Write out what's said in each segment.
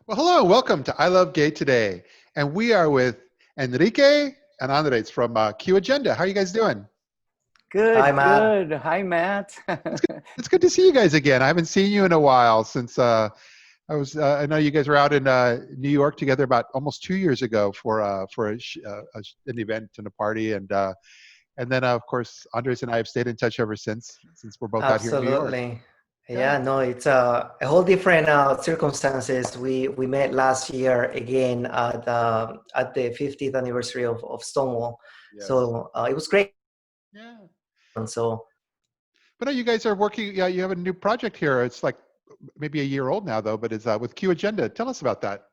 Well, hello, welcome to I Love Gay today. And we are with Enrique and Andres from Q Agenda. How are you guys doing? Hi, Good, Matt. good. Hi, Matt. It's good to see you guys again. I haven't seen you in a while since I know you guys were out in New York together about almost 2 years ago for an event and a party. And then, of course, Andres and I have stayed in touch ever since we're both out here in New York. Absolutely. Yeah. Yeah, no, it's a whole different circumstances. We met last year again at the 50th anniversary of Stonewall. Yes. So it was great. Yeah. And so But no, you guys are working, you have a new project here. It's like maybe a year old now, though, but it's with Q Agenda. Tell us about that.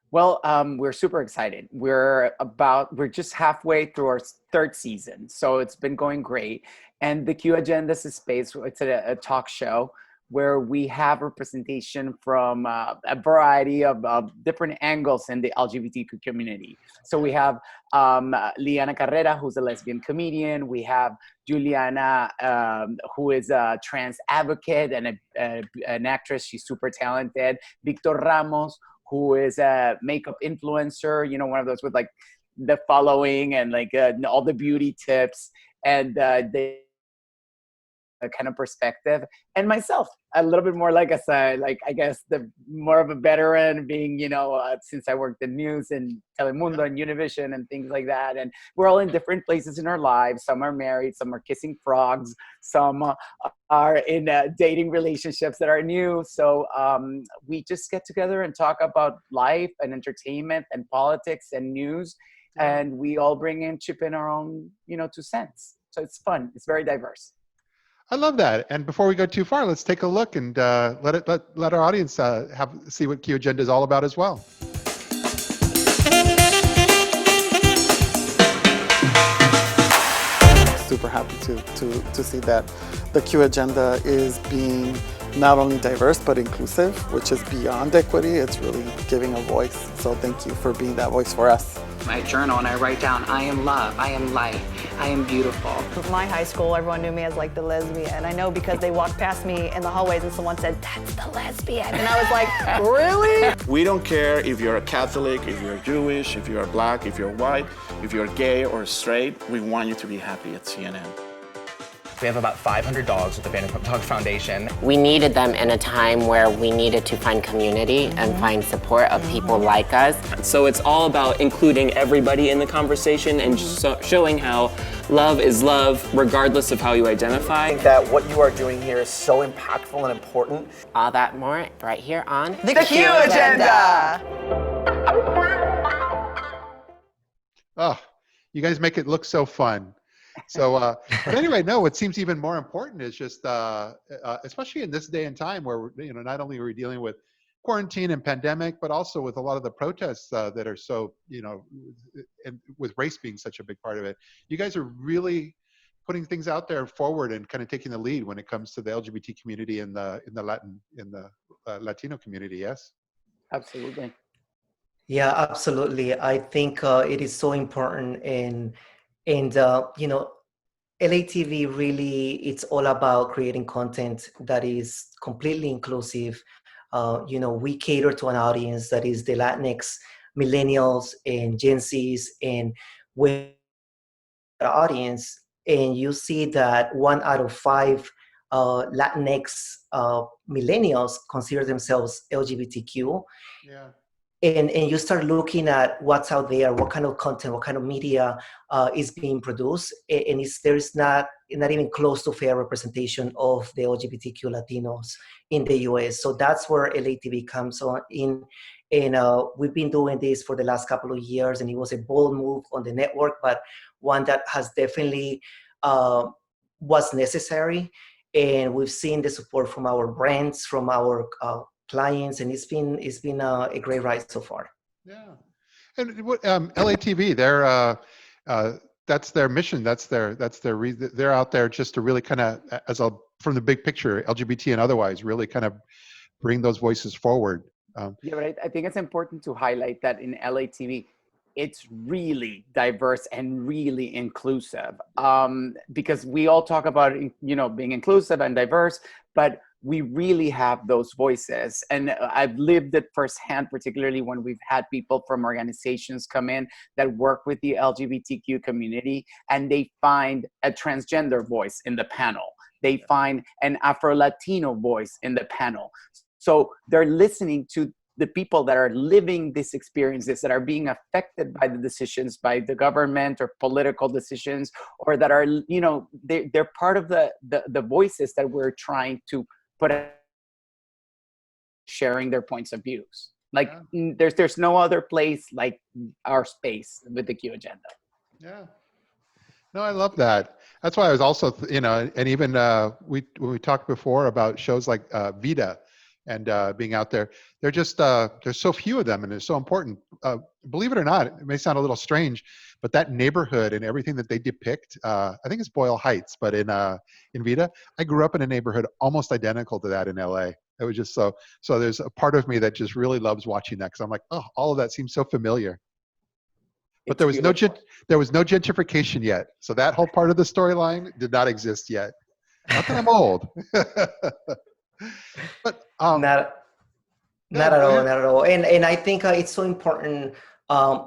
Well, we're super excited. We're just halfway through our third season, so it's been going great. And the Q Agenda is a space. It's a talk show where we have representation from a variety of different angles in the LGBTQ community. So we have Lianna Carrera, who's a lesbian comedian. We have Juliana, who is a trans advocate and an actress. She's super talented. Victor Ramos, who is a makeup influencer, one of those with like the following and like all the beauty tips and the kind of perspective, and myself a little bit more like I guess the more of a veteran being since I worked in news and Telemundo and Univision and things like that, and we're all in different places in our lives. Some are married, some are kissing frogs, some are in dating relationships that are new. So we just get together and talk about life and entertainment and politics and news, and we all chip in our own 2 cents. So it's fun. It's very diverse. I love that. And before we go too far, let's take a look and let our audience see what Q Agenda is all about as well. Super happy to see that the Q Agenda is being not only diverse but inclusive, which is beyond equity. It's really giving a voice. So thank you for being that voice for us. I journal and I write down, I am love, I am light, I am beautiful. With my high school, everyone knew me as like the lesbian. I know because they walked past me in the hallways and someone said, "That's the lesbian." And I was like, really? We don't care if you're a Catholic, if you're Jewish, if you're black, if you're white, if you're gay or straight. We want you to be happy at CNN. We have about 500 dogs with the Vanderpump Dog Foundation. We needed them in a time where we needed to find community and find support of people like us. So it's all about including everybody in the conversation and showing how love is love regardless of how you identify. I think that what you are doing here is so impactful and important. All that more right here on The Q Agenda. Oh, you guys make it look so fun. So, but anyway, no, what seems even more important is just, especially in this day and time where, not only are we dealing with quarantine and pandemic, but also with a lot of the protests that are so, and with race being such a big part of it, you guys are really putting things out there forward and kind of taking the lead when it comes to the LGBT community and the Latino community. Yes. Absolutely. yeah, absolutely. I think it is so important and LATV really, it's all about creating content that is completely inclusive. We cater to an audience that is the Latinx millennials and Gen Zs, and with the audience, and you see that 1 out of 5 Latinx millennials consider themselves LGBTQ. Yeah. And you start looking at what's out there, what kind of content, what kind of media is being produced, and there's not even close to fair representation of the LGBTQ Latinos in the US. So that's where LATV comes on in, and we've been doing this for the last couple of years, and it was a bold move on the network, but one that has definitely was necessary, and we've seen the support from our brands, from our clients, and it's been a great ride so far. Yeah. And what LATV, that's their mission. That's their reason. They're out there just to really kind of, from the big picture, LGBT and otherwise, really kind of bring those voices forward. Yeah, but I think it's important to highlight that in LATV, it's really diverse and really inclusive, because we all talk about being inclusive and diverse, but we really have those voices. And I've lived it firsthand, particularly when we've had people from organizations come in that work with the LGBTQ community, and they find a transgender voice in the panel. They find an Afro-Latino voice in the panel. So they're listening to the people that are living these experiences, that are being affected by the decisions by the government or political decisions, or that are, you know, they're part of the voices that we're trying to put out, sharing their points of views. Like there's no other place like our space with the Q agenda. Yeah. No, I love that. That's why I was also, you know, and even when we talked before about shows like Vida and being out there, they're just, there's so few of them and they're so important. Believe it or not, it may sound a little strange, but that neighborhood and everything that they depict, I think it's Boyle Heights, but in Vida, I grew up in a neighborhood almost identical to that in LA. It was just so there's a part of me that just really loves watching that because I'm like, oh, all of that seems so familiar. But there was no gentrification yet. So that whole part of the storyline did not exist yet. Not that I'm old. But not at all. And I think it's so important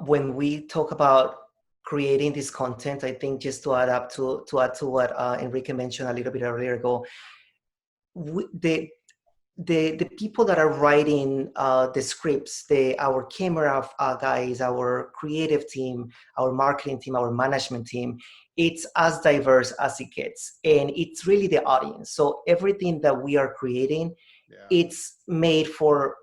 when we talk about creating this content. I think just to add to what Enrique mentioned a little bit earlier ago, the people that are writing the scripts, our camera guys, our creative team, our marketing team, our management team, it's as diverse as it gets. And it's really the audience. So everything that we are creating, it's made for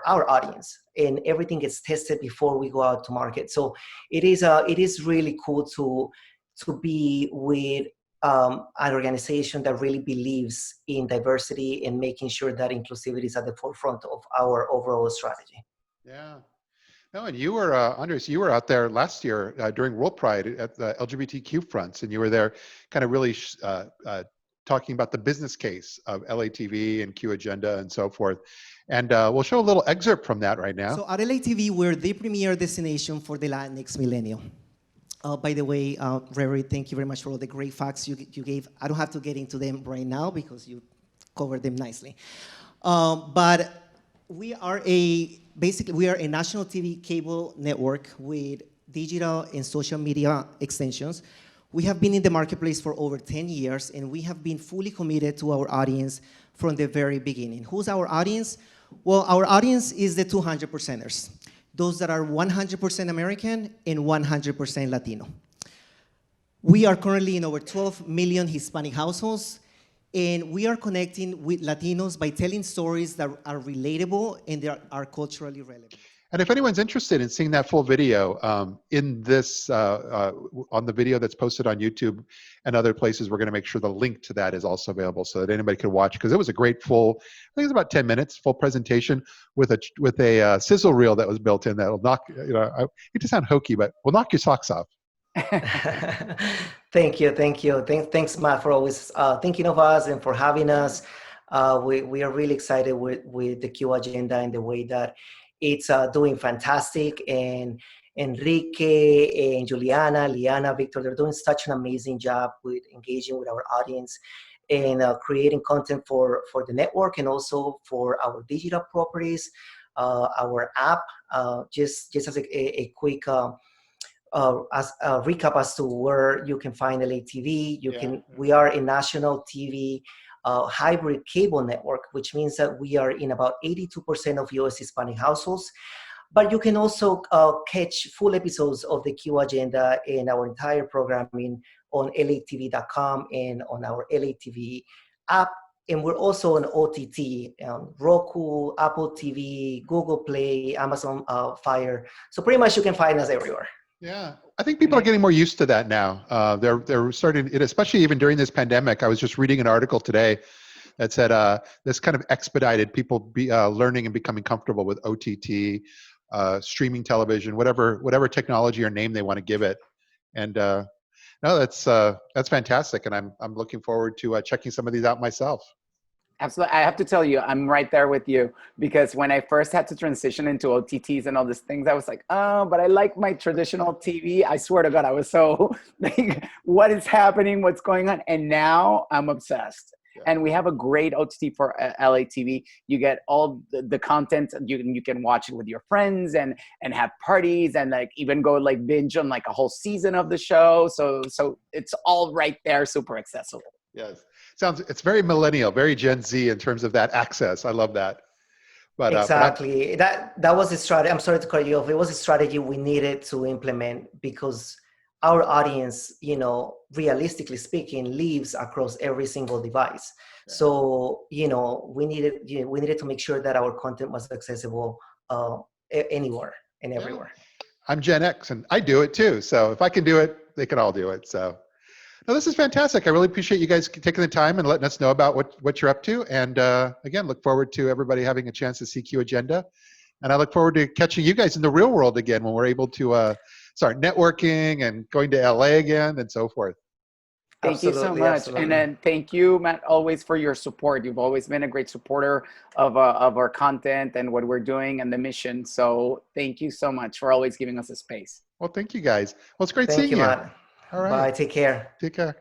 our audience, and everything gets tested before we go out to market. So it is really cool to be with an organization that really believes in diversity and making sure that inclusivity is at the forefront of our overall strategy. Yeah. No, and you were, Andres, you were out there last year during World Pride at the LGBTQ fronts, and you were there kind of really talking about the business case of LATV and Q Agenda and so forth. And we'll show a little excerpt from that right now. So at LATV, we're the premier destination for the Latinx millennial. By the way, Reverie, thank you very much for all the great facts you gave. I don't have to get into them right now because you covered them nicely. But we are we are a national TV cable network with digital and social media extensions. We have been in the marketplace for over 10 years, and we have been fully committed to our audience from the very beginning. Who's our audience? Well, our audience is the 200%ers. Those that are 100% American and 100% Latino. We are currently in over 12 million Hispanic households, and we are connecting with Latinos by telling stories that are relatable and that are culturally relevant. And if anyone's interested in seeing that full video in this, on the video that's posted on YouTube and other places, we're gonna make sure the link to that is also available so that anybody can watch, because it was a great full, I think it was about 10 minutes, full presentation with a sizzle reel that was built in that'll knock, you know, I hate to sound hokey, but will knock your socks off. Thank you. Thanks, Matt, for always thinking of us and for having us. We are really excited with the Q Agenda and the way that it's doing fantastic, and Enrique and Juliana, Lianna, Victor, they're doing such an amazing job with engaging with our audience and creating content for the network and also for our digital properties, our app. Just as a quick recap as to where you can find LATV. We are a national TV hybrid cable network, which means that we are in about 82% of US Hispanic households. But you can also catch full episodes of the Q Agenda and our entire programming on LATV.com and on our LATV app. And we're also on OTT, Roku, Apple TV, Google Play, Amazon Fire. So pretty much you can find us everywhere. Yeah, I think people are getting more used to that now. They're starting, especially even during this pandemic. I was just reading an article today that said this kind of expedited people learning and becoming comfortable with OTT, streaming television, whatever technology or name they want to give it. And no, that's fantastic, and I'm looking forward to checking some of these out myself. Absolutely. I have to tell you, I'm right there with you, because when I first had to transition into OTTs and all these things, I was like, oh, but I like my traditional TV. I swear to God, I was so like, what is happening? What's going on? And now I'm obsessed. And we have a great OTT for LATV. You get all the content. You can watch it with your friends and have parties and like even go like binge on like a whole season of the show. So it's all right there, super accessible. Yes, it's very millennial, very Gen Z in terms of that access. I love that. But exactly, that was a strategy. I'm sorry to cut you off. It was a strategy we needed to implement because our audience, you know, realistically speaking, lives across every single device. Yeah. So, you know, we needed to make sure that our content was accessible anywhere and everywhere. I'm Gen X and I do it too. So if I can do it, they can all do it. So no, this is fantastic. I really appreciate you guys taking the time and letting us know about what you're up to. And again, look forward to everybody having a chance to see Q Agenda. And I look forward to catching you guys in the real world again when we're able to start networking and going to LA again and so forth. Thank you so much. Absolutely. And then thank you, Matt, always for your support. You've always been a great supporter of our content and what we're doing and the mission. So thank you so much for always giving us a space. Well, thank you guys. Well, it's great seeing you. Matt. All right. Bye. Take care. Take care.